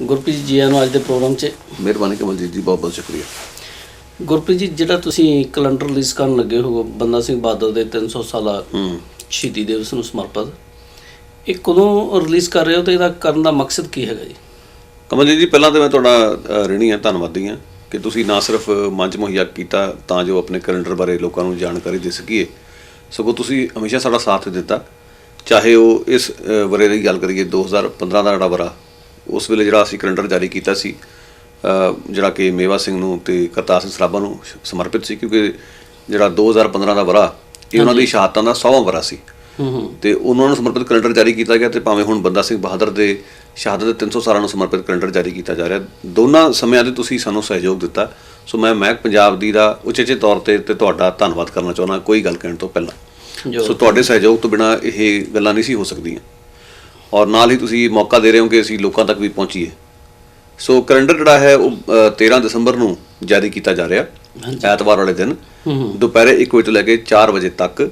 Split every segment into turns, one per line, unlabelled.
ਗੁਰਪ੍ਰੀਤ ਜੀ ਆਇਆਂ ਨੂੰ ਅੱਜ ਦੇ ਪ੍ਰੋਗਰਾਮ 'ਚ।
ਮਿਹਰਬਾਨੀ ਕਮਲਜੀਤ ਜੀ, ਬਹੁਤ ਬਹੁਤ ਸ਼ੁਕਰੀਆ।
ਗੁਰਪ੍ਰੀਤ ਜੀ, ਜਿਹੜਾ ਤੁਸੀਂ ਕੈਲੰਡਰ ਰਿਲੀਜ਼ ਕਰਨ ਲੱਗੇ ਹੋ ਬੰਦਾ ਸਿੰਘ ਬਹਾਦਰ ਦੇ 300 ਸਾਲਾ ਸ਼ਹੀਦੀ ਦਿਵਸ ਨੂੰ ਸਮਰਪਿਤ, ਇਹ ਕਦੋਂ ਰਿਲੀਜ਼ ਕਰ ਰਹੇ ਹੋ ਅਤੇ ਇਹਦਾ ਕਰਨ ਦਾ ਮਕਸਦ ਕੀ ਹੈਗਾ ਜੀ?
ਕਮਲਜੀਤ ਜੀ, ਪਹਿਲਾਂ ਤਾਂ ਮੈਂ ਤੁਹਾਡਾ ਰਿਣੀ ਹਾਂ, ਧੰਨਵਾਦੀ ਹਾਂ ਕਿ ਤੁਸੀਂ ਨਾ ਸਿਰਫ ਮੰਚ ਮੁਹੱਈਆ ਕੀਤਾ ਤਾਂ ਜੋ ਆਪਣੇ ਕੈਲੰਡਰ ਬਾਰੇ ਲੋਕਾਂ ਨੂੰ ਜਾਣਕਾਰੀ ਦੇ ਸਕੀਏ, ਸਗੋਂ ਤੁਸੀਂ ਹਮੇਸ਼ਾ ਸਾਡਾ ਸਾਥ ਦਿੱਤਾ। ਚਾਹੇ ਉਹ ਇਸ ਵਰੇ ਦੀ ਗੱਲ ਕਰੀਏ 2015 ਦਾ ਜਿਹੜਾ ਵਰਾ, ਉਸ ਵੇਲੇ ਜਿਹੜਾ ਅਸੀਂ ਕੈਲੰਡਰ ਜਾਰੀ ਕੀਤਾ ਸੀ ਜਿਹੜਾ ਕਿ ਮੇਵਾ ਸਿੰਘ ਨੂੰ ਅਤੇ ਕਰਤਾਰ ਸਿੰਘ ਸਰਾਭਾ ਨੂੰ ਸਮਰਪਿਤ ਸੀ, ਕਿਉਂਕਿ ਜਿਹੜਾ 2015 ਦਾ ਵਰਾ ਇਹ ਉਹਨਾਂ ਦੀ ਸ਼ਹਾਦਤਾਂ ਦਾ 100ਵਾਂ ਵਰਾ ਸੀ ਅਤੇ ਉਹਨਾਂ ਨੂੰ ਸਮਰਪਿਤ ਕੈਲੰਡਰ ਜਾਰੀ ਕੀਤਾ ਗਿਆ। ਅਤੇ ਭਾਵੇਂ ਹੁਣ ਬੰਦਾ ਸਿੰਘ ਬਹਾਦਰ ਦੇ ਸ਼ਹਾਦਤ ਦੇ 300 ਸਾਲਾਂ ਨੂੰ ਸਮਰਪਿਤ ਕੈਲੰਡਰ ਜਾਰੀ ਕੀਤਾ ਜਾ ਰਿਹਾ। ਦੋਨਾਂ ਸਮਿਆਂ 'ਤੇ ਤੁਸੀਂ ਸਾਨੂੰ ਸਹਿਯੋਗ ਦਿੱਤਾ, ਸੋ ਮੈਂ ਮਹਿਕ ਪੰਜਾਬ ਦੀ ਦਾ ਉਚੇਚੇ ਤੌਰ 'ਤੇ ਤੁਹਾਡਾ ਧੰਨਵਾਦ ਕਰਨਾ ਚਾਹੁੰਦਾ ਕੋਈ ਗੱਲ ਕਹਿਣ ਤੋਂ ਪਹਿਲਾਂ। ਸੋ ਤੁਹਾਡੇ ਸਹਿਯੋਗ ਤੋਂ ਬਿਨਾਂ ਇਹ ਗੱਲਾਂ ਨਹੀਂ ਸੀ ਹੋ ਸਕਦੀਆਂ, ਔਰ ਨਾਲ ਹੀ ਤੁਸੀਂ ਮੌਕਾ ਦੇ ਰਹੇ ਹੋ ਕਿ ਅਸੀਂ ਲੋਕਾਂ ਤੱਕ ਵੀ ਪਹੁੰਚੀਏ। ਸੋ ਕੈਲੰਡਰ ਜਿਹੜਾ ਹੈ ਉਹ 13 ਦਸੰਬਰ ਨੂੰ ਜਾਰੀ ਕੀਤਾ ਜਾ ਰਿਹਾ, ਐਤਵਾਰ ਵਾਲੇ ਦਿਨ ਦੁਪਹਿਰੇ 1 ਵਜੇ ਤੋਂ ਲੈ ਕੇ 4 ਵਜੇ ਤੱਕ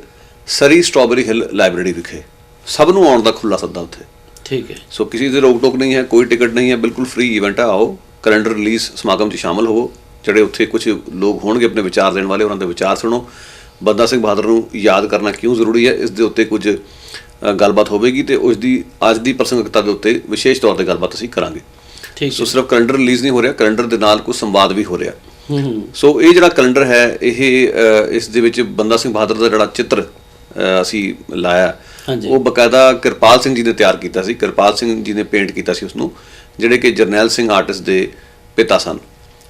ਸਰੀ ਸਟ੍ਰਾਬੇਰੀ ਹਿੱਲ ਲਾਇਬ੍ਰੇਰੀ ਵਿਖੇ। ਸਭ ਨੂੰ ਆਉਣ ਦਾ ਖੁੱਲ੍ਹਾ ਸੱਦਾ ਉੱਥੇ, ਠੀਕ ਹੈ। ਸੋ ਕਿਸੇ ਦੀ ਰੋਕ ਟੋਕ ਨਹੀਂ ਹੈ, ਕੋਈ ਟਿਕਟ ਨਹੀਂ ਹੈ, ਬਿਲਕੁਲ ਫ੍ਰੀ ਈਵੈਂਟ ਹੈ। ਆਓ ਕੈਲੰਡਰ ਰਿਲੀਜ਼ ਸਮਾਗਮ 'ਚ ਸ਼ਾਮਲ ਹੋਵੋ। ਜਿਹੜੇ ਉੱਥੇ ਕੁਝ ਲੋਕ ਹੋਣਗੇ ਆਪਣੇ ਵਿਚਾਰ ਦੇਣ ਵਾਲੇ, ਉਹਨਾਂ ਦੇ ਵਿਚਾਰ ਸੁਣੋ। ਬੰਦਾ ਸਿੰਘ ਬਹਾਦਰ ਨੂੰ ਯਾਦ ਕਰਨਾ ਕਿਉਂ ਜ਼ਰੂਰੀ ਹੈ, ਇਸ ਦੇ ਉੱਤੇ ਕੁਝ ਗੱਲਬਾਤ ਹੋਵੇਗੀ ਅਤੇ ਉਸ ਦੀ ਅੱਜ ਦੀ ਪ੍ਰਸੰਗਿਕਤਾ ਦੇ ਉੱਤੇ ਵਿਸ਼ੇਸ਼ ਤੌਰ 'ਤੇ ਗੱਲਬਾਤ ਅਸੀਂ ਕਰਾਂਗੇ। ਸੋ ਸਿਰਫ ਕੈਲੰਡਰ ਰਿਲੀਜ਼ ਨਹੀਂ ਹੋ ਰਿਹਾ, ਕੈਲੰਡਰ ਦੇ ਨਾਲ ਕੁਝ ਸੰਵਾਦ ਵੀ ਹੋ ਰਿਹਾ। ਸੋ ਇਹ ਜਿਹੜਾ ਕੈਲੰਡਰ ਹੈ ਇਹ ਇਸ ਦੇ ਵਿੱਚ ਬੰਦਾ ਸਿੰਘ ਬਹਾਦਰ ਦਾ ਜਿਹੜਾ ਚਿੱਤਰ ਅਸੀਂ ਲਾਇਆ, ਉਹ ਬਕਾਇਦਾ ਕਿਰਪਾਲ ਸਿੰਘ ਜੀ ਨੇ ਤਿਆਰ ਕੀਤਾ ਸੀ। ਕਿਰਪਾਲ ਸਿੰਘ ਜੀ ਨੇ ਪੇਂਟ ਕੀਤਾ ਸੀ ਉਸਨੂੰ, ਜਿਹੜੇ ਕਿ ਜਰਨੈਲ ਸਿੰਘ ਆਰਟਿਸਟ ਦੇ ਪਿਤਾ ਸਨ।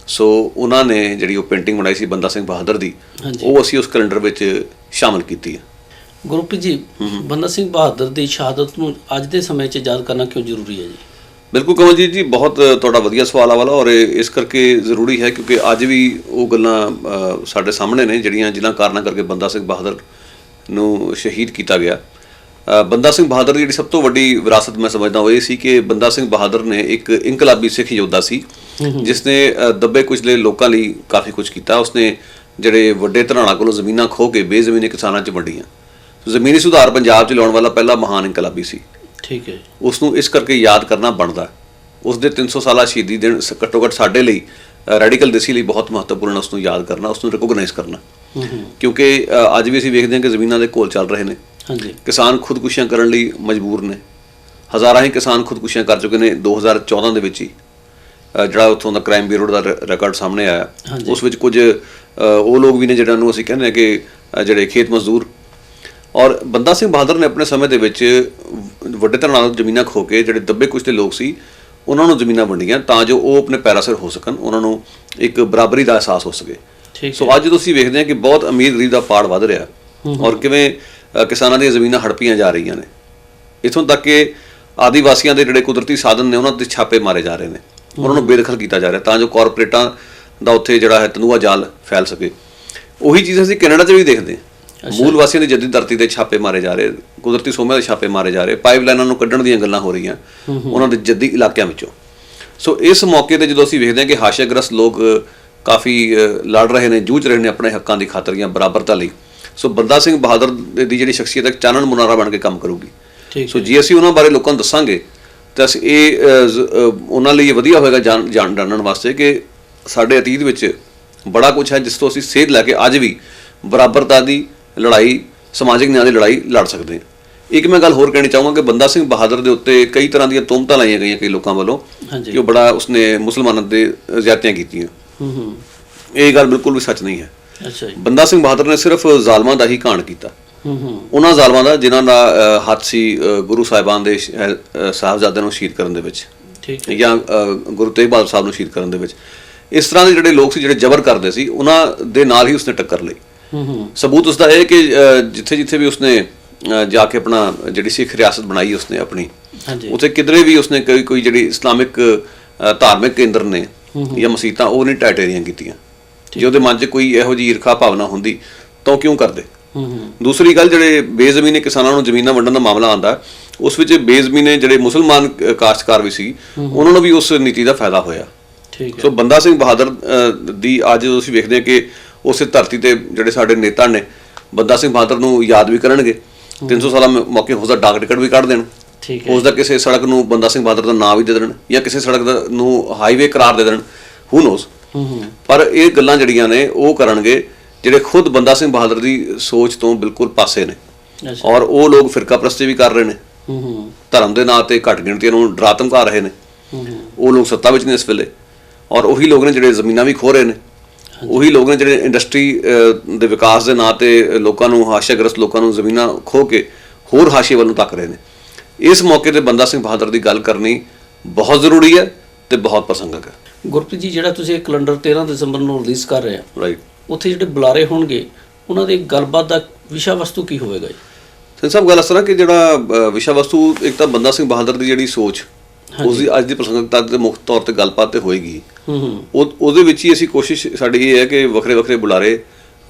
ਸੋ ਉਹਨਾਂ ਨੇ ਜਿਹੜੀ ਉਹ ਪੇਂਟਿੰਗ ਬਣਾਈ ਸੀ ਬੰਦਾ ਸਿੰਘ ਬਹਾਦਰ ਦੀ, ਉਹ ਅਸੀਂ ਉਸ ਕੈਲੰਡਰ ਵਿੱਚ ਸ਼ਾਮਲ ਕੀਤੀ ਹੈ।
ਗੁਰਪ੍ਰੀਤ ਜੀ, ਬੰਦਾ ਸਿੰਘ ਬਹਾਦਰ ਦੀ ਸ਼ਹਾਦਤ ਨੂੰ ਅੱਜ ਦੇ ਸਮੇਂ 'ਚ ਯਾਦ ਕਰਨਾ ਕਿਉਂ ਜ਼ਰੂਰੀ ਹੈ ਜੀ?
ਬਿਲਕੁਲ ਕਮਲਜੀਤ ਜੀ, ਬਹੁਤ ਤੁਹਾਡਾ ਵਧੀਆ ਸਵਾਲ ਆ ਵਾਲਾ, ਔਰ ਇਸ ਕਰਕੇ ਜ਼ਰੂਰੀ ਹੈ ਕਿਉਂਕਿ ਅੱਜ ਵੀ ਉਹ ਗੱਲਾਂ ਸਾਡੇ ਸਾਹਮਣੇ ਨੇ ਜਿਨ੍ਹਾਂ ਕਾਰਨਾਂ ਕਰਕੇ ਬੰਦਾ ਸਿੰਘ ਬਹਾਦਰ ਨੂੰ ਸ਼ਹੀਦ ਕੀਤਾ ਗਿਆ। ਬੰਦਾ ਸਿੰਘ ਬਹਾਦਰ ਦੀ ਜਿਹੜੀ ਸਭ ਤੋਂ ਵੱਡੀ ਵਿਰਾਸਤ ਮੈਂ ਸਮਝਦਾ ਉਹ ਇਹ ਸੀ ਕਿ ਬੰਦਾ ਸਿੰਘ ਬਹਾਦਰ ਨੇ ਇੱਕ ਇਨਕਲਾਬੀ ਸਿੱਖ ਯੋਧਾ ਸੀ, ਜਿਸ ਨੇ ਦੱਬੇ ਕੁਚਲੇ ਲੋਕਾਂ ਲਈ ਕਾਫੀ ਕੁਝ ਕੀਤਾ। ਉਸਨੇ ਜਿਹੜੇ ਵੱਡੇ ਧਨਾਣਾ ਕੋਲੋਂ ਜ਼ਮੀਨਾਂ ਖੋਹ ਕੇ ਬੇਜ਼ਮੀਨੀ ਕਿਸਾਨਾਂ 'ਚ ਵੰਡੀਆਂ। ਜ਼ਮੀਨੀ ਸੁਧਾਰ ਪੰਜਾਬ 'ਚ ਲਿਆਉਣ ਵਾਲਾ ਪਹਿਲਾ ਮਹਾਨ ਇਨਕਲਾਬੀ ਸੀ, ਠੀਕ ਹੈ। ਉਸ ਨੂੰ ਇਸ ਕਰਕੇ ਯਾਦ ਕਰਨਾ ਬਣਦਾ। ਉਸ ਦੇ 300 ਸਾਲਾ ਸ਼ਹੀਦੀ ਦਿਨ ਘੱਟੋ ਘੱਟ ਸਾਡੇ ਲਈ ਰੈਡੀਕਲ ਦੇਸੀ ਲਈ ਬਹੁਤ ਮਹੱਤਵਪੂਰਨ, ਉਸ ਨੂੰ ਯਾਦ ਕਰਨਾ, ਉਸ ਨੂੰ ਰਿਕੋਗਨਾਈਜ਼ ਕਰਨਾ, ਕਿਉਂਕਿ ਅੱਜ ਵੀ ਅਸੀਂ ਵੇਖਦੇ ਹਾਂ ਕਿ ਜ਼ਮੀਨਾਂ ਦੇ ਘੋਲ ਚੱਲ ਰਹੇ ਨੇ। ਕਿਸਾਨ ਖੁਦਕੁਸ਼ੀਆਂ ਕਰਨ ਲਈ ਮਜਬੂਰ ਨੇ, ਹਜ਼ਾਰਾਂ ਹੀ ਕਿਸਾਨ ਖੁਦਕੁਸ਼ੀਆਂ ਕਰ ਚੁੱਕੇ ਨੇ। 2014 ਦੇ ਵਿੱਚ ਹੀ ਜਿਹੜਾ ਉੱਥੋਂ ਦਾ ਕ੍ਰਾਈਮ ਬਿਊਰੋ ਦਾ ਰਿਕਾਰਡ ਸਾਹਮਣੇ ਆਇਆ, ਉਸ ਵਿੱਚ ਕੁਝ ਉਹ ਲੋਕ ਵੀ ਨੇ ਜਿਹਨਾਂ ਨੂੰ ਅਸੀਂ ਕਹਿੰਦੇ ਹਾਂ ਕਿ ਜਿਹੜੇ ਖੇਤ ਮਜ਼ਦੂਰ। ਔਰ ਬੰਦਾ ਸਿੰਘ ਬਹਾਦਰ ਨੇ ਆਪਣੇ ਸਮੇਂ ਦੇ ਵਿੱਚ ਵੱਡੇ ਧਰਨਾਂ ਤੋਂ ਜ਼ਮੀਨਾਂ ਖੋ ਕੇ ਜਿਹੜੇ ਦੱਬੇ ਕੁਚਲੇ ਲੋਕ ਸੀ ਉਹਨਾਂ ਨੂੰ ਜ਼ਮੀਨਾਂ ਵੰਡੀਆਂ ਤਾਂ ਜੋ ਉਹ ਆਪਣੇ ਪੈਰਾਂ ਸਿਰ ਹੋ ਸਕਣ, ਉਹਨਾਂ ਨੂੰ ਇੱਕ ਬਰਾਬਰੀ ਦਾ ਅਹਿਸਾਸ ਹੋ ਸਕੇ। ਸੋ ਅੱਜ ਤੁਸੀਂ ਵੇਖਦੇ ਹਾਂ ਕਿ ਬਹੁਤ ਅਮੀਰ ਗਰੀਬ ਦਾ ਪਾੜ ਵੱਧ ਰਿਹਾ, ਔਰ ਕਿਵੇਂ ਕਿਸਾਨਾਂ ਦੀਆਂ ਜ਼ਮੀਨਾਂ ਹੜਪੀਆਂ ਜਾ ਰਹੀਆਂ ਨੇ। ਇੱਥੋਂ ਤੱਕ ਕਿ ਆਦੀਵਾਸੀਆਂ ਦੇ ਜਿਹੜੇ ਕੁਦਰਤੀ ਸਾਧਨ ਨੇ ਉਹਨਾਂ 'ਤੇ ਛਾਪੇ ਮਾਰੇ ਜਾ ਰਹੇ ਨੇ, ਉਹਨਾਂ ਨੂੰ ਬੇਦਖਲ ਕੀਤਾ ਜਾ ਰਿਹਾ ਤਾਂ ਜੋ ਕਾਰਪੋਰੇਟਾਂ ਦਾ ਉੱਥੇ ਜਿਹੜਾ ਹੈ ਤਨੂਆ ਜਾਲ ਫੈਲ ਸਕੇ। ਉਹੀ ਚੀਜ਼ ਅਸੀਂ ਕੈਨੇਡਾ 'ਚ ਵੀ ਦੇਖਦੇ ਹਾਂ। ਮੂਲ ਵਾਸੀਆਂ ਦੀ ਜੱਦੀ ਧਰਤੀ 'ਤੇ ਛਾਪੇ ਮਾਰੇ ਜਾ ਰਹੇ, ਕੁਦਰਤੀ ਸੋਮਿਆਂ ਦੇ ਛਾਪੇ ਮਾਰੇ ਜਾ ਰਹੇ, ਪਾਈਪ ਲਾਈਨਾਂ ਨੂੰ ਕੱਢਣ ਦੀਆਂ ਗੱਲਾਂ ਹੋ ਰਹੀਆਂ ਉਹਨਾਂ ਦੇ ਜੱਦੀ ਇਲਾਕਿਆਂ ਵਿੱਚੋਂ। ਸੋ ਇਸ ਮੌਕੇ 'ਤੇ ਜਦੋਂ ਅਸੀਂ ਵੇਖਦੇ ਹਾਂ ਕਿ ਹਾਸ਼ਿਆਗ੍ਰਸਤ ਲੋਕ ਕਾਫੀ ਲੜ ਰਹੇ ਨੇ, ਜੂਝ ਰਹੇ ਨੇ ਆਪਣੇ ਹੱਕਾਂ ਦੀ ਖਾਤਰ ਜਾਂ ਬਰਾਬਰਤਾ ਲਈ, ਸੋ ਬੰਦਾ ਸਿੰਘ ਬਹਾਦਰ ਦੀ ਜਿਹੜੀ ਸ਼ਖਸੀਅਤ ਇੱਕ ਚਾਨਣ ਮੁਨਾਰਾ ਬਣ ਕੇ ਕੰਮ ਕਰੂਗੀ। ਸੋ ਜੇ ਅਸੀਂ ਉਹਨਾਂ ਬਾਰੇ ਲੋਕਾਂ ਨੂੰ ਦੱਸਾਂਗੇ ਤਾਂ ਅਸੀਂ ਉਹਨਾਂ ਲਈ ਵਧੀਆ ਹੋਏਗਾ ਜਾਣਨ ਵਾਸਤੇ ਕਿ ਸਾਡੇ ਅਤੀਤ ਵਿੱਚ ਬੜਾ ਕੁਝ ਹੈ ਜਿਸ ਤੋਂ ਅਸੀਂ ਸੇਧ ਲੈ ਕੇ ਅੱਜ ਵੀ ਬਰਾਬਰਤਾ ਦੀ ਲੜਾਈ, ਸਮਾਜਿਕ ਨਿਆਂ ਦੀ ਲੜਾਈ ਲੜ ਸਕਦੇ ਹਾਂ। ਇੱਕ ਮੈਂ ਗੱਲ ਹੋਰ ਕਹਿਣੀ ਚਾਹੂੰਗਾ ਕਿ ਬੰਦਾ ਸਿੰਘ ਬਹਾਦਰ ਦੇ ਉੱਤੇ ਕਈ ਤਰ੍ਹਾਂ ਦੀਆਂ ਤੋਹਮਤਾਂ ਲਾਈਆਂ ਗਈਆਂ ਕਈ ਲੋਕਾਂ ਵੱਲੋਂ ਕਿ ਉਹ ਬੜਾ ਉਸਨੇ ਮੁਸਲਮਾਨਾਂ ਦੇ ਜ਼ਿਆਦਤੀਆਂ ਕੀਤੀਆਂ। ਇਹ ਗੱਲ ਬਿਲਕੁਲ ਵੀ ਸੱਚ ਨਹੀਂ ਹੈ। ਬੰਦਾ ਸਿੰਘ ਬਹਾਦਰ ਨੇ ਸਿਰਫ ਜ਼ਾਲਮਾਂ ਦਾ ਹੀ ਘਾਣ ਕੀਤਾ, ਉਹਨਾਂ ਜ਼ਾਲਮਾਂ ਦਾ ਜਿਨ੍ਹਾਂ ਦਾ ਹੱਥ ਸੀ ਗੁਰੂ ਸਾਹਿਬਾਨ ਦੇ ਸਾਹਿਬਜ਼ਾਦਿਆਂ ਨੂੰ ਸ਼ਹੀਦ ਕਰਨ ਦੇ ਵਿੱਚ ਜਾਂ ਗੁਰੂ ਤੇਗ ਬਹਾਦਰ ਸਾਹਿਬ ਨੂੰ ਸ਼ਹੀਦ ਕਰਨ ਦੇ ਵਿੱਚ। ਇਸ ਤਰ੍ਹਾਂ ਦੇ ਜਿਹੜੇ ਲੋਕ ਸੀ ਜਿਹੜੇ ਜ਼ਬਰ ਕਰਦੇ ਸੀ, ਉਹਨਾਂ ਦੇ ਨਾਲ ਹੀ ਉਸਨੇ ਟੱਕਰ ਲਈ। ਸਬੂਤ ਉਸਦਾ ਇਹ ਕਿ ਜਿੱਥੇ ਜਿੱਥੇ ਵੀ ਉਸਨੇ ਜਾ ਕੇ ਆਪਣਾ ਜਿਹੜੀ ਸਿੱਖ ਰਿਆਸਤ ਬਣਾਈ ਉਸਨੇ ਆਪਣੀ, ਉੱਥੇ ਕਿਧਰੇ ਵੀ ਉਸਨੇ ਕੋਈ ਜਿਹੜੀ ਇਸਲਾਮਿਕ ਧਾਰਮਿਕ ਕੇਂਦਰ ਨੇ ਜਾਂ ਮਸੀਤਾਂ ਉਹ ਨਹੀਂ ਢਾਹ ਢੇਰੀਆਂ ਕੀਤੀਆਂ। ਜੇ ਉਹਦੇ ਮਨ 'ਚ ਕੋਈ ਇਹੋ ਜਿਹੀ ਈਰਖਾ ਭਾਵਨਾ ਹੁੰਦੀ ਤਾਂ ਕਿਉਂ ਕਰਦੇ। ਦੂਸਰੀ ਗੱਲ, ਜਿਹੜੇ ਬੇਜ਼ਮੀਨੇ ਕਿਸਾਨਾਂ ਨੂੰ ਜ਼ਮੀਨਾਂ ਵੰਡਣ ਦਾ ਮਾਮਲਾ ਆਉਂਦਾ, ਉਸ ਵਿੱਚ ਬੇਜ਼ਮੀਨੇ ਜਿਹੜੇ ਮੁਸਲਮਾਨ ਕਾਸ਼ਤਕਾਰ ਵੀ ਸੀ ਉਹਨਾਂ ਨੂੰ ਵੀ ਉਸ ਨੀਤੀ ਦਾ ਫਾਇਦਾ ਹੋਇਆ। ਸੋ ਬੰਦਾ ਸਿੰਘ ਬਹਾਦਰ ਦੀ ਅੱਜ ਅਸੀਂ ਵੇਖਦੇ ਹਾਂ ਕਿ ਉਸੇ ਧਰਤੀ 'ਤੇ ਜਿਹੜੇ ਸਾਡੇ ਨੇਤਾ ਨੇ ਬੰਦਾ ਸਿੰਘ ਬਹਾਦਰ ਨੂੰ ਯਾਦ ਵੀ ਕਰਨਗੇ। 300 ਸਾਲਾ ਮੌਕੇ ਹੋ ਸਕਦਾ ਡਾਕ ਟਿਕਟ ਵੀ ਕੱਢ ਦੇਣ
ਠੀਕ ਹੈ।
ਉਸ ਦਾ ਕਿਸੇ ਸੜਕ ਨੂੰ ਬੰਦਾ ਸਿੰਘ ਬਹਾਦਰ ਦਾ ਨਾਂ ਵੀ ਦੇ ਦੇਣ ਜਾਂ ਕਿਸੇ ਸੜਕ ਦਾ ਨੂੰ ਹਾਈਵੇ ਕਰਾਰ ਦੇ ਦੇਣ, ਹੂ ਨੋਜ਼। ਪਰ ਇਹ ਗੱਲਾਂ ਜਿਹੜੀਆਂ ਨੇ ਉਹ ਕਰਨਗੇ ਜਿਹੜੇ ਖੁਦ ਬੰਦਾ ਸਿੰਘ ਬਹਾਦਰ ਦੀ ਸੋਚ ਤੋਂ ਬਿਲਕੁਲ ਪਾਸੇ ਨੇ। ਔਰ ਉਹ ਲੋਕ ਫਿਰਕਾ ਪ੍ਰਸਤੀ ਵੀ ਕਰ ਰਹੇ ਨੇ, ਧਰਮ ਦੇ ਨਾਂ ਤੇ ਘੱਟ ਗਿਣਤੀਆਂ ਨੂੰ ਡਰਾ ਧਮਕਾ ਰਹੇ ਨੇ। ਉਹ ਲੋਕ ਸੱਤਾ ਵਿੱਚ ਨੇ ਇਸ ਵੇਲੇ, ਔਰ ਉਹੀ ਲੋਕ ਨੇ ਜਿਹੜੇ ਜ਼ਮੀਨਾਂ ਵੀ ਖੋਹ ਰਹੇ ਨੇ। ਉਹੀ ਲੋਕ ਨੇ ਜਿਹੜੇ ਇੰਡਸਟਰੀ ਦੇ ਵਿਕਾਸ ਦੇ ਨਾਂ ਤੇ ਲੋਕਾਂ ਨੂੰ, ਹਾਸ਼ਿਆਗ੍ਰਸਤ ਲੋਕਾਂ ਨੂੰ ਜ਼ਮੀਨਾਂ ਖੋਹ ਕੇ ਹੋਰ ਹਾਸ਼ੀਏ ਵੱਲ ਨੂੰ ਧੱਕ ਰਹੇ ਨੇ। ਇਸ ਮੌਕੇ ਤੇ ਬੰਦਾ ਸਿੰਘ ਬਹਾਦਰ ਦੀ ਗੱਲ ਕਰਨੀ ਬਹੁਤ ਜ਼ਰੂਰੀ ਹੈ ਤੇ ਬਹੁਤ ਪ੍ਰਸੰਗਕ ਹੈ।
ਗੁਰਪ੍ਰੀਤ ਜੀ, ਜਿਹੜਾ ਤੁਸੀਂ ਇਹ ਕੈਲੰਡਰ 13 ਦਸੰਬਰ ਨੂੰ ਰਿਲੀਜ਼ ਕਰ ਰਹੇ ਆ,
ਰਾਈਟ,
ਉੱਥੇ ਜਿਹੜੇ ਬੁਲਾਰੇ ਹੋਣਗੇ ਉਹਨਾਂ ਦੇ ਗੱਲਬਾਤ ਦਾ ਵਿਸ਼ਾ ਵਸਤੂ ਕੀ ਹੋਵੇਗਾ ਜੀ?
ਸਿੰਘ ਸਾਹਿਬ, ਗੱਲ ਇਸ ਤਰ੍ਹਾਂ ਕਿ ਜਿਹੜਾ ਵਿਸ਼ਾ ਵਸਤੂ ਇੱਕ ਤਾਂ ਬੰਦਾ ਸਿੰਘ ਬਹਾਦਰ ਦੀ ਜਿਹੜੀ ਸੋਚ, ਉਸ ਦੀ ਅੱਜ ਦੀ ਪ੍ਰਸੰਗਕਤਾ ਤੇ ਮੁੱਖ ਤੌਰ ਤੇ ਗੱਲਬਾਤ ਤੇ ਹੋਏਗੀ। ਉਹਦੇ ਵਿੱਚ ਹੀ ਅਸੀਂ ਕੋਸ਼ਿਸ਼ ਸਾਡੀ ਇਹ ਹੈ ਕਿ ਵੱਖਰੇ ਵੱਖਰੇ ਬੁਲਾਰੇ,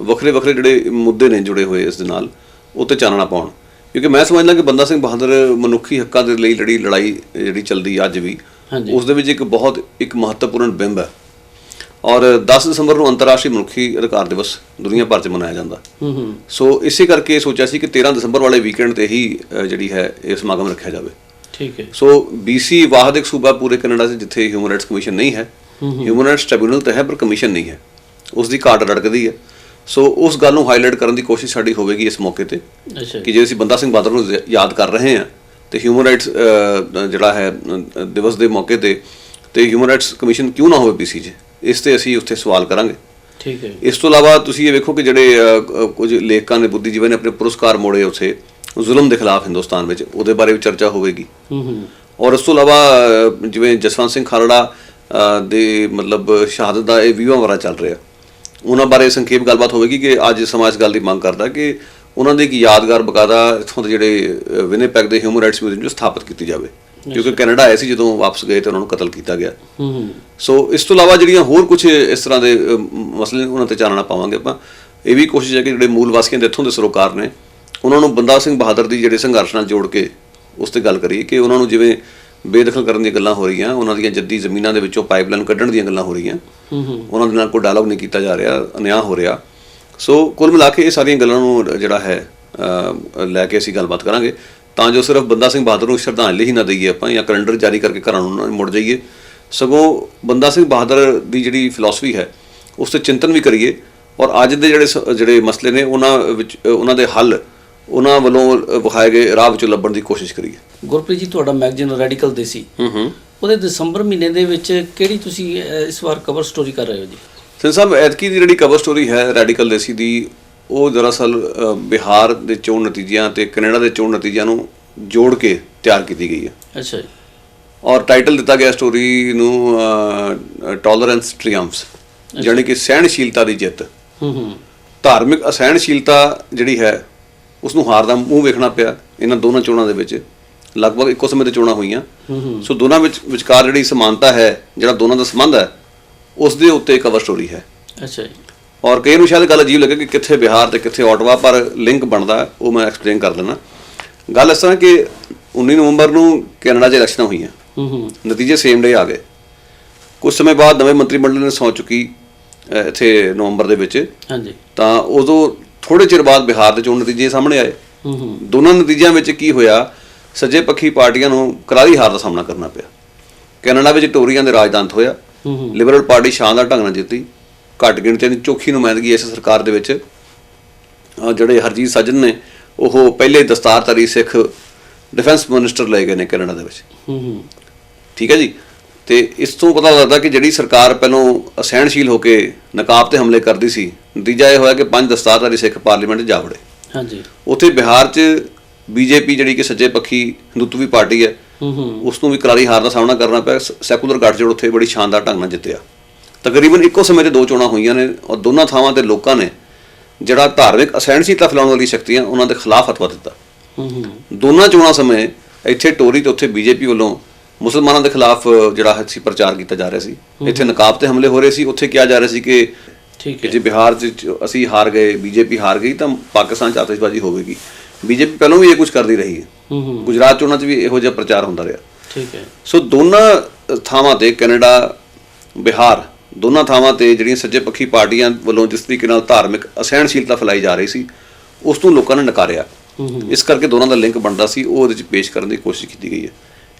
ਵੱਖਰੇ ਵੱਖਰੇ ਜਿਹੜੇ ਮੁੱਦੇ ਨੇ ਜੁੜੇ ਹੋਏ ਇਸ ਦੇ ਨਾਲ, ਉਹ 'ਤੇ ਚਾਨਣਾ ਪਾਉਣ। ਕਿਉਂਕਿ ਮੈਂ ਸਮਝਦਾ ਕਿ ਬੰਦਾ ਸਿੰਘ ਬਹਾਦਰ ਮਨੁੱਖੀ ਹੱਕਾਂ ਦੇ ਲਈ ਲੜਾਈ ਜਿਹੜੀ ਚੱਲਦੀ ਅੱਜ ਵੀ, ਉਸ ਦੇ ਵਿੱਚ ਇੱਕ ਮਹੱਤਵਪੂਰਨ ਬਿੰਬ ਹੈ। ਔਰ 10 ਦਸੰਬਰ ਨੂੰ ਅੰਤਰਰਾਸ਼ਟਰੀ ਮਨੁੱਖੀ ਅਧਿਕਾਰ ਦਿਵਸ ਦੁਨੀਆ ਭਰ 'ਚ ਮਨਾਇਆ ਜਾਂਦਾ। ਸੋ ਇਸੇ ਕਰਕੇ ਸੋਚਿਆ ਸੀ ਕਿ 13 ਦਸੰਬਰ ਵਾਲੇ ਵੀਕਐਂਡ ਤੇ ਹੀ ਜਿਹੜੀ ਹੈ ਇਹ ਸਮਾਗਮ ਰੱਖਿਆ ਜਾਵੇ।
ਠੀਕ ਹੈ।
ਸੋ BC ਵਾਹਦ ਇੱਕ ਸੂਬਾ ਪੂਰੇ ਕੈਨੇਡਾ 'ਚ ਜਿੱਥੇ ਹਿਊਮਨ ਰਾਈਟਸ ਕਮਿਸ਼ਨ ਨਹੀਂ ਹੈ, ਹਿਊਮਨ ਰਾਈਟਸ ਟ੍ਰਿਬਿਊਨਲ ਤਾਂ ਹੈ ਪਰ ਕਮਿਸ਼ਨ ਨਹੀਂ ਹੈ, ਉਸ ਦੀ ਘਾਟ ਰੜਕਦੀ ਹੈ। ਸੋ ਉਸ ਗੱਲ ਨੂੰ ਹਾਈਲਾਈਟ ਕਰਨ ਦੀ ਕੋਸ਼ਿਸ਼ ਸਾਡੀ ਹੋਵੇਗੀ ਇਸ ਮੌਕੇ ਤੇ ਕਿ ਜੇ ਅਸੀਂ ਬੰਦਾ ਸਿੰਘ ਬਹਾਦਰ ਨੂੰ ਯਾਦ ਕਰ ਰਹੇ ਹਾਂ ਤੇ ਹਿਊਮਨ ਰਾਈਟਸ ਜਿਹੜਾ ਹੈ ਦਿਵਸ ਦੇ ਮੌਕੇ ਤੇ ਹਿਊਮਨ ਰਾਈਟਸ ਕਮਿਸ਼ਨ ਕਿਉਂ ਨਾ ਹੋਵੇ BC 'ਚ, ਇਸ ਤੇ ਅਸੀਂ ਉੱਥੇ ਸਵਾਲ ਕਰਾਂਗੇ। ਠੀਕ ਹੈ। ਇਸ ਤੋਂ ਇਲਾਵਾ ਤੁਸੀਂ ਇਹ ਵੇਖੋ ਕਿ ਜਿਹੜੇ ਕੁਝ ਲੇਖਕਾਂ ਨੇ, ਬੁੱਧੀਜੀਵੀਆਂ ਨੇ ਆਪਣੇ ਪੁਰਸਕਾਰ ਮੋੜੇ ਉੱਥੇ ਜ਼ੁਲਮ ਦੇ ਖਿਲਾਫ ਹਿੰਦੁਸਤਾਨ ਵਿੱਚ, ਉਹਦੇ ਬਾਰੇ ਵੀ ਚਰਚਾ ਹੋਵੇਗੀ। ਔਰ ਇਸ ਤੋਂ ਇਲਾਵਾ ਜਿਵੇਂ ਜਸਵੰਤ ਸਿੰਘ ਖਾਲੜਾ ਦੇ ਮਤਲਬ ਸ਼ਹਾਦਤ ਦਾ ਇਹ 20ਵਾਂ ਵਰ੍ਹਾ ਚੱਲ ਰਿਹਾ, ਉਹਨਾਂ ਬਾਰੇ ਸੰਖੇਪ ਗੱਲਬਾਤ ਹੋਵੇਗੀ ਕਿ ਅੱਜ ਸਮਾਜ ਗੱਲ ਦੀ ਮੰਗ ਕਰਦਾ ਕਿ ਉਹਨਾਂ ਦੀ ਇੱਕ ਯਾਦਗਾਰ ਬਕਾਇਦਾ ਇੱਥੋਂ ਦੇ ਜਿਹੜੇ ਵਿਨੀਪੈਗ ਦੇ ਹਿਊਮਨ ਰਾਈਟਸ ਮਿਊਜ਼ੀਅਮ 'ਚ ਸਥਾਪਿਤ ਕੀਤੀ ਜਾਵੇ, ਕਿਉਂਕਿ ਕੈਨੇਡਾ ਆਏ ਸੀ ਜਦੋਂ ਵਾਪਸ ਗਏ ਤੇ ਉਹਨਾਂ ਨੂੰ ਕਤਲ ਕੀਤਾ ਗਿਆ। ਸੋ ਇਸ ਤੋਂ ਇਲਾਵਾ ਜਿਹੜੀਆਂ ਹੋਰ ਕੁਝ ਇਸ ਤਰ੍ਹਾਂ ਦੇ ਮਸਲੇ ਉਹਨਾਂ ਤੇ ਚਾਨਣਾ ਪਾਵਾਂਗੇ ਆਪਾਂ। ਇਹ ਵੀ ਕੋਸ਼ਿਸ਼ ਹੈ ਕਿ ਜਿਹੜੇ ਮੂਲ ਵਾਸੀਆਂ ਦੇ ਇੱਥੋਂ ਦੇ ਸਰੋਕਾਰ ਨੇ ਉਹਨਾਂ ਨੂੰ ਬੰਦਾ ਸਿੰਘ ਬਹਾਦਰ ਦੀ ਜਿਹੜੇ ਸੰਘਰਸ਼ ਨਾਲ ਜੋੜ ਕੇ ਉਸ ਤੇ ਗੱਲ ਕਰੀਏ ਕਿ ਉਹਨਾਂ ਨੂੰ ਜਿਵੇਂ ਬੇਦਖਲ ਕਰਨ ਦੀਆਂ ਗੱਲਾਂ ਹੋ ਰਹੀਆਂ, ਉਹਨਾਂ ਦੀਆਂ ਜੱਦੀ ਜ਼ਮੀਨਾਂ ਦੇ ਵਿੱਚੋਂ ਪਾਈਪਲਾਈਨ ਕੱਢਣ ਦੀਆਂ ਗੱਲਾਂ ਹੋ ਰਹੀਆਂ, ਉਹਨਾਂ ਦੇ ਨਾਲ ਕੋਈ ਡਾਇਲੌਗ ਨਹੀਂ ਕੀਤਾ ਜਾ ਰਿਹਾ, ਅਨਿਆਂ ਹੋ ਰਿਹਾ। ਸੋ ਕੁੱਲ ਮਿਲਾ ਕੇ ਇਹ ਸਾਰੀਆਂ ਗੱਲਾਂ ਨੂੰ ਜਿਹੜਾ ਹੈ ਲੈ ਕੇ ਅਸੀਂ ਗੱਲਬਾਤ ਕਰਾਂਗੇ, ਤਾਂ ਜੋ ਸਿਰਫ ਬੰਦਾ ਸਿੰਘ ਬਹਾਦਰ ਨੂੰ ਸ਼ਰਧਾਂਜਲੀ ਹੀ ਨਾ ਦਈਏ ਆਪਾਂ ਜਾਂ ਕੈਲੰਡਰ ਜਾਰੀ ਕਰਕੇ ਘਰਾਂ ਨੂੰ ਮੁੜ ਜਾਈਏ, ਸਗੋਂ ਬੰਦਾ ਸਿੰਘ ਬਹਾਦਰ ਦੀ ਜਿਹੜੀ ਫਿਲਾਸਫੀ ਹੈ ਉਸ 'ਤੇ ਚਿੰਤਨ ਵੀ ਕਰੀਏ ਔਰ ਅੱਜ ਦੇ ਜਿਹੜੇ ਮਸਲੇ ਨੇ ਉਹਨਾਂ ਵਿੱਚ ਉਹਨਾਂ ਦੇ ਹੱਲ ਉਹਨਾਂ ਵੱਲੋਂ ਵਿਖਾਏ ਗਏ ਰਾਹ ਵਿੱਚੋਂ ਲੱਭਣ ਦੀ ਕੋਸ਼ਿਸ਼ ਕਰੀਏ। ਗੁਰਪ੍ਰੀਤ ਜੀ, ਤੁਹਾਡਾ ਮੈਗਜ਼ੀਨ ਰੈਡੀਕਲ ਦੇਸੀ, ਉਹਦੇ ਦਸੰਬਰ ਮਹੀਨੇ ਦੇ ਵਿੱਚ ਕਿਹੜੀ ਤੁਸੀਂ ਇਸ ਵਾਰ ਕਵਰ ਸਟੋਰੀ ਕਰ ਰਹੇ ਹੋ ਜੀ? ਸਿੰਘ ਸਾਹਿਬ, ਐਤਕੀ ਦੀ ਜਿਹੜੀ ਕਵਰ ਸਟੋਰੀ ਹੈ ਰੈਡੀਕਲ ਦੇਸੀ ਦੀ, ਉਹ ਦਰਅਸਲ ਬਿਹਾਰ ਦੇ ਚੋਣ ਨਤੀਜਿਆਂ ਤੇ ਕੈਨੇਡਾ ਦੇ ਚੋਣ ਨਤੀਜਿਆਂ ਨੂੰ ਜੋੜ ਕੇ ਤਿਆਰ ਕੀਤੀ ਗਈ ਹੈ।
ਅੱਛਾ ਜੀ।
ਔਰ ਟਾਈਟਲ ਦਿੱਤਾ ਗਿਆ ਸਟੋਰੀ ਨੂੰ ਟੋਲਰੈਂਸ ਟ੍ਰੀਅੰਫਸ, ਯਾਨੀ ਕਿ ਸਹਿਣਸ਼ੀਲਤਾ ਦੀ ਜਿੱਤ। ਧਾਰਮਿਕ ਅਸਹਿਣਸ਼ੀਲਤਾ ਜਿਹੜੀ ਹੈ ਉਸ ਨੂੰ ਹਾਰ ਦਾ ਮੂੰਹ ਵੇਖਣਾ ਪਿਆ ਇਹਨਾਂ ਦੋਨਾਂ ਚੋਣਾਂ ਦੇ ਵਿੱਚ। ਲਗਭਗ ਇੱਕੋ ਸਮੇਂ ਤੇ ਚੋਣਾਂ ਹੋਈਆਂ, ਸੋ ਦੋਨਾਂ ਵਿਚਕਾਰ ਜਿਹੜੀ ਸਮਾਨਤਾ ਹੈ, ਜਿਹੜਾ ਦੋਨਾਂ ਦਾ ਸੰਬੰਧ ਹੈ, ਉਸ ਦੇ ਉੱਤੇ ਕਵਰ ਸਟੋਰੀ ਹੈ। ਅੱਛਾ ਜੀ। ਔਰ ਕਈ ਨੂੰ ਸ਼ਾਇਦ ਗੱਲ ਅਜੀਬ ਲੱਗੇ ਕਿ ਕਿੱਥੇ ਬਿਹਾਰ ਤੇ ਕਿੱਥੇ ਆਟਵਾ, ਪਰ ਲਿੰਕ ਬਣਦਾ, ਉਹ ਮੈਂ ਐਕਸਪਲੇਨ ਕਰ ਦਿੰਦਾ। ਗੱਲ ਇਸ ਤਰ੍ਹਾਂ ਕਿ 19 ਨਵੰਬਰ ਨੂੰ ਕੈਨੇਡਾ 'ਚ ਇਲੈਕਸ਼ਨਾਂ ਹੋਈਆਂ, ਨਤੀਜੇ ਸੇਮ ਡੇ ਆ ਗਏ। ਕੁਝ ਸਮੇਂ ਬਾਅਦ ਨਵੇਂ ਮੰਤਰੀ ਮੰਡਲ ਨੇ ਸਹੁੰ ਚੁੱਕੀ ਇੱਥੇ ਨਵੰਬਰ ਦੇ ਵਿੱਚ, ਤਾਂ ਉਦੋਂ ਥੋੜ੍ਹੇ ਚਿਰ ਬਾਅਦ ਬਿਹਾਰ ਦੇ ਚੋਣ ਨਤੀਜੇ ਸਾਹਮਣੇ ਆਏ। ਦੋਨਾਂ ਨਤੀਜਿਆਂ ਵਿੱਚ ਕੀ ਹੋਇਆ, ਸੱਜੇ ਪੱਖੀ ਪਾਰਟੀਆਂ ਨੂੰ ਕਰਾਰੀ ਹਾਰ ਦਾ ਸਾਹਮਣਾ ਕਰਨਾ ਪਿਆ। ਕੈਨੇਡਾ ਵਿੱਚ ਟੋਰੀਆਂ ਦੇ ਰਾਜਦੰਤ ਹੋਇਆ, ਲਿਬਰਲ ਪਾਰਟੀ ਸ਼ਾਨਦਾਰ ਢੰਗ ਨਾਲ ਜਿੱਤੀ, ਘੱਟ ਗਿਣਤੀਆਂ ਦੀ ਚੋਖੀ ਨੁਮਾਇੰਦਗੀ ਇਸ ਸਰਕਾਰ ਦੇ ਵਿੱਚ। ਜਿਹੜੇ ਹਰਜੀਤ ਸੱਜਣ ਨੇ ਉਹ ਪਹਿਲੇ ਦਸਤਾਰਧਾਰੀ ਸਿੱਖ ਡਿਫੈਂਸ ਮਿਨਿਸਟਰ ਲਏ ਗਏ ਨੇ ਕੈਨੇਡਾ ਦੇ ਵਿੱਚ। ਠੀਕ ਹੈ ਜੀ। ਤੇ ਇਸ ਤੋਂ ਪਤਾ ਲੱਗਦਾ ਕਿ ਜਿਹੜੀ ਸਰਕਾਰ ਪਹਿਲੋਂ ਅਸਹਿਣਸ਼ੀਲ ਹੋ ਕੇ ਨਕਾਬ ਤੇ ਹਮਲੇ ਕਰਦੀ ਸੀ, ਨਤੀਜਾ ਇਹ ਹੋਇਆ ਕਿ 5 ਦਸਤਾਰਧਾਰੀ ਸਿੱਖ ਪਾਰਲੀਮੈਂਟ 'ਚ ਜਾ ਵੜੇ। ਹਾਂਜੀ। ਉੱਥੇ ਬਿਹਾਰ 'ਚ BJP ਜਿਹੜੀ ਕਿ ਸੱਜੇ ਪੱਖੀ ਹਿੰਦੂਤਵੀ ਪਾਰਟੀ ਹੈ, ਉਸ ਨੂੰ ਵੀ ਕਰਾਰੀ ਹਾਰ ਦਾ ਸਾਹਮਣਾ ਕਰਨਾ ਪਿਆ। ਸੈਕੂਲਰ ਗੱਠਜੋੜ ਉੱਥੇ ਬੜੀ ਸ਼ਾਨਦਾਰ ਢੰਗ ਨਾਲ ਜਿੱਤਿਆ। ਤਕਰੀਬਨ ਇੱਕੋ ਸਮੇਂ 'ਤੇ 2 ਚੋਣਾਂ ਹੋਈਆਂ ਨੇ ਔਰ ਦੋਨਾਂ ਥਾਵਾਂ 'ਤੇ ਲੋਕਾਂ ਨੇ ਜਿਹੜਾ ਧਾਰਮਿਕ ਅਸਹਿਣਸ਼ੀਲਤਾ ਫੈਲਾਉਣ ਵਾਲੀ ਸ਼ਕਤੀਆਂ ਉਹਨਾਂ ਦੇ ਖਿਲਾਫ ਹੱਥ ਦਿੱਤਾ। ਦੋਨਾਂ ਚੋਣਾਂ ਸਮੇਂ ਇੱਥੇ ਟੋਰੀ ਤੇ ਉੱਥੇ BJP ਵੱਲੋਂ ਮੁਸਲਮਾਨਾਂ ਦੇ ਖਿਲਾਫ ਜਿਹੜਾ ਸੀ ਪ੍ਰਚਾਰ ਕੀਤਾ ਜਾ ਰਿਹਾ ਸੀ। ਇੱਥੇ ਨਕਾਬ ਤੇ ਹਮਲੇ ਹੋ ਰਹੇ ਸੀ, ਉੱਥੇ ਕਿਹਾ ਜਾ ਰਿਹਾ ਸੀ ਕਿ ਜੇ ਬਿਹਾਰ 'ਚ ਅਸੀਂ ਹਾਰ ਗਏ, BJP ਹਾਰ ਗਈ, ਤਾਂ ਪਾਕਿਸਤਾਨ 'ਚ ਆਤਿਸ਼ਬਾਜ਼ੀ ਹੋਵੇਗੀ। BJP ਪਹਿਲਾਂ ਵੀ ਇਹ ਕੁਝ ਕਰਦੀ ਰਹੀ ਹੈ। ਗੁਜਰਾਤ ਚੋਣਾਂ 'ਚ ਵੀ ਇਹੋ ਜਿਹਾ ਪ੍ਰਚਾਰ ਹੁੰਦਾ ਰਿਹਾ। ਠੀਕ ਹੈ। ਸੋ ਦੋਨਾਂ ਥਾਵਾਂ ਤੇ ਕੈਨੇਡਾ, ਬਿਹਾਰ, ਦੋਨਾਂ ਥਾਵਾਂ ਤੇ ਜਿਹੜੀਆਂ ਸੱਜੇ ਪੱਖੀ ਪਾਰਟੀਆਂ ਵੱਲੋਂ ਜਿਸ ਤਰੀਕੇ ਨਾਲ ਧਾਰਮਿਕ ਅਸਹਿਣਸ਼ੀਲਤਾ ਫੈਲਾਈ ਜਾ ਰਹੀ ਸੀ, ਉਸ ਨੂੰ ਲੋਕਾਂ ਨੇ ਨਕਾਰਿਆ। ਇਸ ਕਰਕੇ ਦੋਨਾਂ ਦਾ ਲਿੰਕ ਬਣਦਾ ਸੀ, ਉਹ ਉਹਦੇ 'ਚ ਪੇਸ਼ ਕਰਨ ਦੀ ਕੋਸ਼ਿਸ਼ ਕੀਤੀ ਗਈ ਹੈ।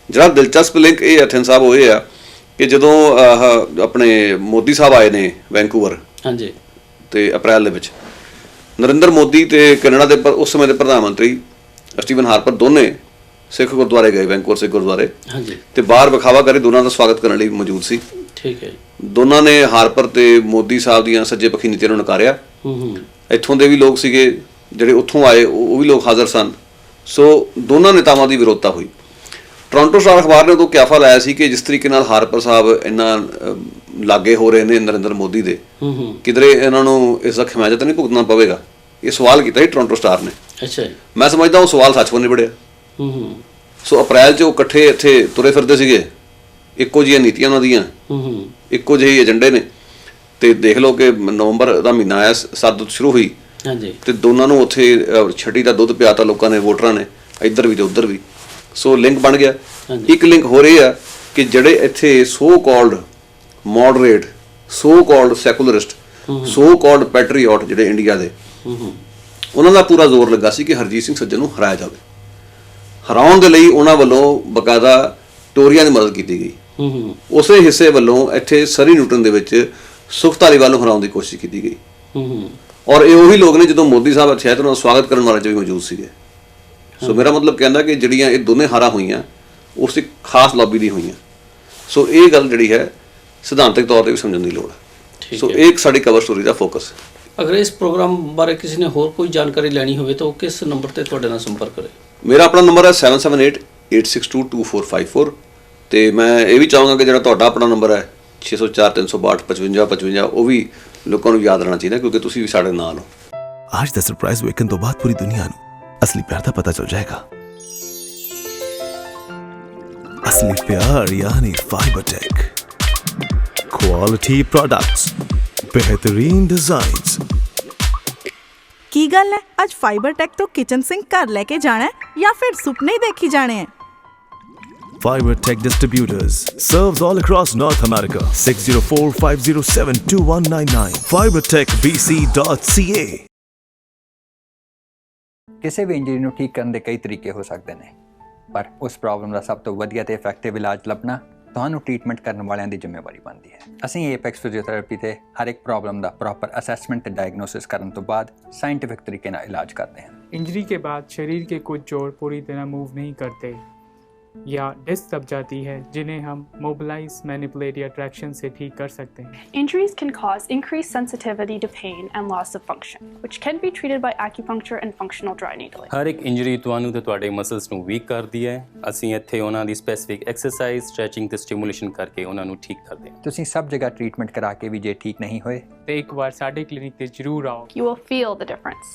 ਜਿਹੜਾ ਦਿਲਚਸਪ ਲਿੰਕ ਇਹ ਐਥਨ ਸਾਹਿਬ ਉਹ ਇਹ ਆ ਕਿ ਜਦੋਂ ਆਪਣੇ ਮੋਦੀ ਸਾਹਿਬ ਆਏ ਨੇ ਵੈਂਕੂਵਰ,
ਹਾਂਜੀ,
ਤੇ ਅਪ੍ਰੈਲ ਦੇ ਵਿੱਚ ਨਰਿੰਦਰ ਮੋਦੀ ਤੇ ਕੈਨੇਡਾ ਦੇ ਉਸ ਸਮੇਂ ਦੇ ਪ੍ਰਧਾਨ ਮੰਤਰੀ ਸਟੀਵਨ ਹਾਰਪਰ ਦੋਨੇ ਸਿੱਖ ਗੁਰਦੁਆਰੇ ਗਏ, ਵੈਂਕੂਵਰ ਸਿੱਖ ਗੁਰਦੁਆਰੇ,
ਹਾਂਜੀ,
ਤੇ ਬਾਹਰ ਵਿਖਾਵਾ ਕਰੇ ਦੋਨਾਂ ਦਾ ਸਵਾਗਤ ਕਰਨ ਲਈ ਮੌਜੂਦ ਸੀ।
ਠੀਕ ਹੈ।
ਦੋਨਾਂ ਨੇ ਹਾਰਪਰ ਤੇ ਮੋਦੀ ਸਾਹਿਬ ਦੀਆਂ ਸੱਜੇ ਪੱਖੀ ਨੀਤੀਆਂ ਨੂੰ ਨਕਾਰਿਆ। ਇੱਥੋਂ ਦੇ ਵੀ ਲੋਕ ਸੀਗੇ ਜਿਹੜੇ ਉੱਥੋਂ ਆਏ, ਉਹ ਵੀ ਲੋਕ ਹਾਜ਼ਰ ਸਨ। ਸੋ ਦੋਨਾਂ ਨੇਤਾਵਾਂ ਦੀ ਵਿਰੋਧਤਾ ਹੋਈ। ਟੋਰਾਂਟੋ ਸਟਾਰ ਅਖਬਾਰ ਨੇ ਉਦੋਂ ਕਿਆਫਾ ਲਾਇਆ ਸੀ ਕਿ ਜਿਸ ਤਰੀਕੇ ਨਾਲ ਹਾਰਪਰ ਸਾਹਿਬ ਇੰਨਾ ਲਾਗੇ ਹੋ ਰਹੇ ਨੇ ਨਰਿੰਦਰ ਮੋਦੀ ਦੇ, ਕਿਧਰੇ ਇਹਨਾਂ ਨੂੰ ਇਸ ਦਾ ਖਿਮਾਇਤ ਤਾਂ ਨਹੀਂ ਭੁਗਤਣਾ ਪਵੇਗਾ। ਇਹ ਸਵਾਲ ਕੀਤਾ ਸੀ ਟੋਰਾਂਟੋ ਸਟਾਰ ਨੇ।
ਅੱਛਾ,
ਮੈਂ ਸਮਝਦਾ ਉਹ ਸਵਾਲ ਸੱਚ ਬਣ ਨਿਬੜਿਆ। ਸੋ ਅਪ੍ਰੈਲ 'ਚ ਉਹ ਇਕੱਠੇ ਇੱਥੇ ਤੁਰੇ ਫਿਰਦੇ ਸੀਗੇ, ਇੱਕੋ ਜਿਹੀਆਂ ਨੀਤੀਆਂ ਉਹਨਾਂ ਦੀਆਂ, ਇੱਕੋ ਜਿਹੇ ਏਜੰਡੇ ਨੇ। ਤੇ ਦੇਖ ਲਓ ਕਿ ਨਵੰਬਰ ਦਾ ਮਹੀਨਾ ਆਇਆ, ਸਰਦ ਸ਼ੁਰੂ ਹੋਈ, ਤੇ ਦੋਨਾਂ ਨੂੰ ਉੱਥੇ ਛੱਡੀ ਦਾ ਦੁੱਧ ਪਿਆਤਾ ਲੋਕਾਂ ਨੇ, ਵੋਟਰਾਂ ਨੇ, ਇੱਧਰ ਵੀ ਤੇ ਉੱਧਰ ਵੀ। ਸੋ ਲਿੰਕ ਬਣ ਗਿਆ। ਇੱਕ ਲਿੰਕ ਹੋ ਰਹੀ ਆ ਕਿ ਜਿਹੜੇ ਇੱਥੇ so called moderate, so called secularist, so called patriot ਜਿਹੜੇ ਇੰਡੀਆ ਦੇ, ਉਹਨਾਂ ਦਾ ਪੂਰਾ ਜ਼ੋਰ ਲੱਗਾ ਸੀ ਕਿ ਹਰਜੀਤ ਸਿੰਘ ਸੱਜਣ ਨੂੰ ਹਰਾਇਆ ਜਾਵੇ। ਹਰਾਉਣ ਦੇ ਲਈ ਉਹਨਾਂ ਵੱਲੋਂ ਬਕਾਇਦਾ ਟੋਰੀਆਂ ਦੀ ਮਦਦ ਕੀਤੀ ਗਈ। ਉਸੇ ਹਿੱਸੇ ਵੱਲੋਂ ਇੱਥੇ ਸਰੀ ਨਿਊਟਨ ਦੇ ਵਿੱਚ ਸੁਖ ਧਾਲੀਵਾਲ ਨੂੰ ਹਰਾਉਣ ਦੀ ਕੋਸ਼ਿਸ਼ ਕੀਤੀ ਗਈ। ਔਰ ਇਹ ਉਹੀ ਲੋਕ ਨੇ ਜਦੋਂ ਮੋਦੀ ਸਾਹਿਬ ਇੱਥੇ ਆਏ ਤਾਂ ਉਹਨਾਂ ਦਾ ਸਵਾਗਤ ਕਰਨ ਵਾਲੇ 'ਚ ਵੀ ਮੌਜੂਦ ਸੀਗੇ। ਸੋ ਮੇਰਾ ਮਤਲਬ ਕਹਿੰਦਾ ਕਿ ਜਿਹੜੀਆਂ ਇਹ ਦੋਨੇ ਹਾਰਾਂ ਹੋਈਆਂ ਉਸ ਇੱਕ ਖਾਸ ਲੌਬੀ ਦੀ ਹੋਈਆਂ। ਸੋ ਇਹ ਗੱਲ ਜਿਹੜੀ ਹੈ ਸਿਧਾਂਤਕ ਤੌਰ ਤੇ ਵੀ ਸਮਝਣ ਦੀ ਲੋੜ ਹੈ। ਸੋ ਇਹ ਸਾਡੀ ਕਵਰ ਸਟੋਰੀ ਦਾ ਫੋਕਸ ਹੈ।
ਅਗਰ ਇਸ ਪ੍ਰੋਗਰਾਮ ਬਾਰੇ ਕਿਸੇ ਨੇ ਹੋਰ ਕੋਈ ਜਾਣਕਾਰੀ ਲੈਣੀ ਹੋਵੇ ਤਾਂ ਉਹ ਕਿਸ ਨੰਬਰ ਤੇ ਤੁਹਾਡੇ ਨਾਲ ਸੰਪਰਕ ਕਰੇ?
ਮੇਰਾ ਆਪਣਾ ਨੰਬਰ ਹੈ 7788622454 ਤੇ ਮੈਂ ਇਹ ਵੀ ਚਾਹਾਂਗਾ ਕਿ ਜਿਹੜਾ ਤੁਹਾਡਾ ਆਪਣਾ ਨੰਬਰ ਹੈ 6043625555 ਉਹ ਵੀ ਲੋਕਾਂ ਨੂੰ ਯਾਦ ਰਹਿਣਾ ਚਾਹੀਦਾ, ਕਿਉਂਕਿ ਤੁਸੀਂ ਵੀ ਸਾਡੇ ਨਾਲ ਹੋ।
आज ਦਾ ਸਰਪ੍ਰਾਈਜ਼ ਵੇਖਣ ਤੋਂ ਬਾਅਦ ਪੂਰੀ ਦੁਨੀਆ ਨੂੰ असली प्यार का पता चल जाएगा। असली प्यार यानी फाइबरटेक, क्वालिटी प्रोडक्ट्स, बेहतरीन डिजाइन्स।
की गल है, आज फाइबरटेक तो किचन सिंक घर लेके जाना है या फिर सुपने ही देखी जाने हैं?
Fibertech Distributors serves all across North America. 604-507-2199. fibertechbc.ca।
ਕਿਸੇ ਵੀ ਇੰਜਰੀ ਨੂੰ ਠੀਕ ਕਰਨ ਦੇ ਕਈ ਤਰੀਕੇ ਹੋ ਸਕਦੇ ਨੇ, ਪਰ ਉਸ ਪ੍ਰੋਬਲਮ ਦਾ ਸਭ ਤੋਂ ਵਧੀਆ ਤੇ ਇਫੈਕਟਿਵ ਇਲਾਜ ਲੱਭਣਾ ਤੁਹਾਨੂੰ ਟ੍ਰੀਟਮੈਂਟ ਕਰਨ ਵਾਲਿਆਂ ਦੀ ਜ਼ਿੰਮੇਵਾਰੀ ਬਣਦੀ ਹੈ। ਅਸੀਂ ਏਪੈਕਸ ਫਿਜ਼ੀਓਥੈਰੇਪੀ ਤੇ ਹਰ ਇੱਕ ਪ੍ਰੋਬਲਮ ਦਾ ਪ੍ਰੋਪਰ ਅਸੈਸਮੈਂਟ ਤੇ डायग्नोसिस ਕਰਨ ਤੋਂ ਬਾਅਦ ਸਾਇੰਟਿਫਿਕ ਤਰੀਕੇ ਨਾਲ ਇਲਾਜ ਕਰਦੇ ਹਾਂ।
इंजरी के बाद शरीर के कुछ जोड़ पूरी तरह मूव नहीं करते या डिस्क दब जाती है, जिन्हें हम मोबिलाइज, मैनिपुलेट या ट्रैक्शन से ठीक कर सकते हैं।
Injuries can cause increased sensitivity to pain and loss of function, which can be treated by acupuncture and functional dry needling.
ਹਰ ਇੱਕ ਇੰਜਰੀ ਤੁਹਾਨੂੰ ਤੇ ਤੁਹਾਡੇ ਮਸਲਸ ਨੂੰ ਵੀਕ ਕਰਦੀ ਹੈ। ਅਸੀਂ ਇੱਥੇ ਉਹਨਾਂ ਦੀ ਸਪੈਸੀਫਿਕ ਐਕਸਰਸਾਈਜ਼, ਸਟ੍ਰੈਚਿੰਗ ਤੇ ਸਟਿਮੂਲੇਸ਼ਨ ਕਰਕੇ ਉਹਨਾਂ ਨੂੰ ਠੀਕ ਕਰਦੇ ਹਾਂ।
ਤੁਸੀਂ ਸਭ ਜਗ੍ਹਾ ਟ੍ਰੀਟਮੈਂਟ ਕਰਾ ਕੇ ਵੀ ਜੇ ਠੀਕ ਨਹੀਂ ਹੋਏ
ਤੇ ਇੱਕ ਵਾਰ ਸਾਡੇ ਕਲੀਨਿਕ ਤੇ ਜ਼ਰੂਰ ਆਓ।
You will feel the difference.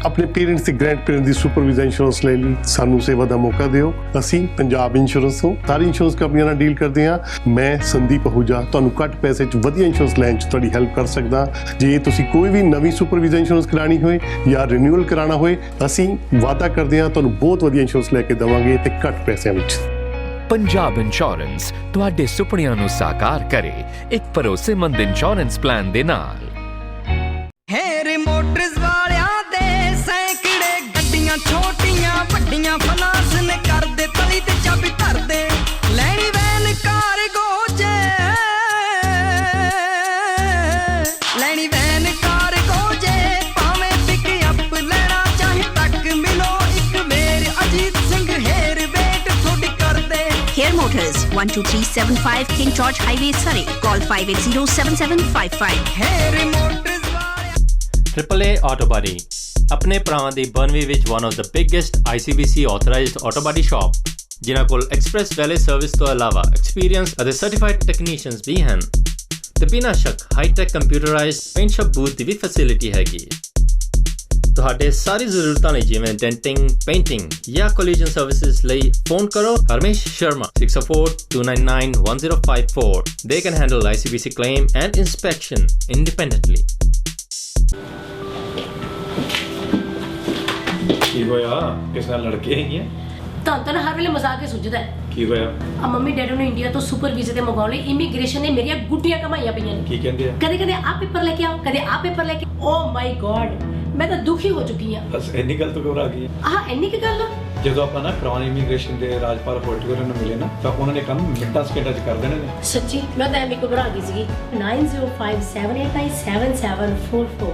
ਆਪਣੇ ਪੇਰੈਂਟਸ ਤੇ ਗ੍ਰੈਂਡ ਪੇਰੈਂਟਸ ਦੀ ਸੁਪਰਵਾਈਜ਼ਰ ਇੰਸ਼ੋਰੈਂਸ ਲੈ ਲਈ ਸਾਨੂੰ ਸੇਵਾ ਦਾ ਮੌਕਾ ਦਿਓ। ਅਸੀਂ ਪੰਜਾਬ ਇੰਸ਼ੋਰੈਂਸ ਤੋਂ ਸਾਰੀ ਇੰਸ਼ੋਰੈਂਸ ਕੰਪਨੀਆਂ ਨਾਲ ਡੀਲ ਕਰਦੇ ਹਾਂ। ਮੈਂ ਸੰਦੀਪ ਅਹੂਜਾ ਤੁਹਾਨੂੰ ਘੱਟ ਪੈਸੇ 'ਚ ਵਧੀਆ ਇੰਸ਼ੋਰੈਂਸ ਲੈਣ 'ਚ ਤੁਹਾਡੀ ਹੈਲਪ ਕਰ ਸਕਦਾ। ਜੇ ਤੁਸੀਂ ਕੋਈ ਵੀ ਨਵੀਂ ਸੁਪਰਵਾਈਜ਼ਰ ਇੰਸ਼ੋਰੈਂਸ ਕਰਾਉਣੀ ਹੋਏ ਜਾਂ ਰੀਨਿਊਅਲ ਕਰਾਉਣਾ ਹੋਏ, ਅਸੀਂ ਵਾਅਦਾ ਕਰਦੇ ਹਾਂ ਤੁਹਾਨੂੰ ਬਹੁਤ ਵਧੀਆ ਇੰਸ਼ੋਰੈਂਸ ਲੈ ਕੇ ਦੇਵਾਂਗੇ ਤੇ ਘੱਟ ਪੈਸਿਆਂ ਵਿੱਚ।
ਪੰਜਾਬ ਇੰਸ਼ੋਰੈਂਸ ਤੁਹਾਡੇ ਸੁਪਨਿਆਂ ਨੂੰ ਸਾਕਾਰ ਕਰੇ ਇੱਕ ਭਰੋਸੇਮੰਦ ਇੰਸ਼ੋਰੈਂਸ ਪਲਾਨ ਦੇ ਨਾਲ।
ਹੈਰ ਮੋਟਰਸ ਵਾਲਿਆਂ ਦੇ ਸੈਂਕੜੇ ਗੱਡੀਆਂ, ਛੋਟੀਆਂ ਵੱਡੀਆਂ ਫਨਾਂਸ ਨੇ ਕਰਦੇ ਤਲੀ ਤੇ ਚਾਬੀ ਧਰਦੇ। ਲੈਣੀ ਵੈਨ ਕਾਰਗੋ ਜੇ, ਲੈਣੀ ਵੈਨ ਕਾਰਗੋ ਜੇ, ਭਾਵੇਂ ਪਿਕ ਅਪ ਲੈਣਾ ਚਾਹੇ ਤੱਕ ਮਿਲੋ ਇੱਕ ਮੇਰ ਅਜੀਤ ਸਿੰਘ ਹੇਰ ਵੇਟ ਥੋੜੀ ਕਰਦੇ।
Hair Motors, 12375 King George Highway, Surrey. Call 580-7755.
Hayer motors
AAA Auto Body ਆਪਣੇ ਭਰਾਵਾਂ ਦੀ ਬਰਨਵੀ ਵਿੱਚ one of the biggest ICBC authorized auto body shop, ਜਿਨ੍ਹਾਂ ਕੋਲ ਐਕਸਪ੍ਰੈਸ ਵੈਲੇ ਸਰਵਿਸ ਤੋਂ ਇਲਾਵਾ ਐਕਸਪੀਰੀਅੰਸ ਅਤੇ ਸਰਟੀਫਾਈਡ ਟੈਕਨੀਸ਼ੀਅਨਸ ਵੀ ਹਨ ਤੇ ਬਿਨਾਂ ਸ਼ੱਕ high tech computerised paint shop booth ਦੀ ਵੀ ਫੈਸਿਲਿਟੀ ਹੈਗੀ। ਤੁਹਾਡੇ ਸਾਰੀ ਜ਼ਰੂਰਤਾਂ ਲਈ ਜਿਵੇਂ ਡੈਂਟਿੰਗ, ਪੇਂਟਿੰਗ ਜਾਂ ਕੋਲੀਜਨ ਸਰਵਿਸਿਜ਼ ਲਈ ਫੋਨ ਕਰੋ Harmesh Sharma 604-299-1054. They can handle ICBC claim and inspection independently.
ਕੀ ਹੋਇਆ? ਕਿਸ ਨਾਲ ਲੜਕੇ ਹੈਗੀਆਂ?
ਤਾਂ ਹਰ ਵੇਲੇ ਮਜ਼ਾਕ ਹੀ ਸੁਝਦਾ ਹੈ।
ਕੀ ਹੋਇਆ?
ਆ ਮੰਮੀ ਡੈਡੀ ਨੂੰ ਇੰਡੀਆ ਤੋਂ ਸੁਪਰ ਵੀਜ਼ੇ ਤੇ ਮੰਗਾਉਣ ਲਈ ਇਮੀਗ੍ਰੇਸ਼ਨ ਨੇ ਮੇਰੀਆਂ ਗੁੱਡੀਆਂ ਕਮਾਈਆਂ ਪਈਆਂ ਨੇ।
ਕੀ ਕਹਿੰਦੇ ਆ?
ਕਦੇ ਕਦੇ ਆ ਪੇਪਰ ਲੈ ਕੇ ਆਓ, ਕਦੇ ਆ ਪੇਪਰ ਲੈ ਕੇ। ਓ ਮਾਈ ਗॉड, ਮੈਂ ਤਾਂ ਦੁਖੀ ਹੋ ਚੁੱਕੀ ਆ।
ਬਸ ਇੰਨੀ ਗੱਲ ਤੋਂ ਘਬਰਾ ਗਈ?
ਆਹ ਇੰਨੀ ਕੀ ਗੱਲ?
ਜਦੋਂ ਆਪਾਂ ਨਾ ਕ੍ਰਾਊਨ ਇਮੀਗ੍ਰੇਸ਼ਨ ਦੇ ਰਾਜਪਾਲ ਹੋਲਟੀਅਰ ਨੂੰ ਮਿਲੇ ਨਾ ਤਾਂ ਉਹਨਾਂ ਨੇ ਕੰਮ ਮਿੰਟਾਂ ਸਕਿੰਟਾਂ 'ਚ ਕਰ ਦੇਣੇ ਨੇ।
ਸੱਚੀ? ਮੈਂ ਤਾਂ ਐਵੇਂ ਘਬਰਾ ਗਈ ਸੀਗੀ। 9057897744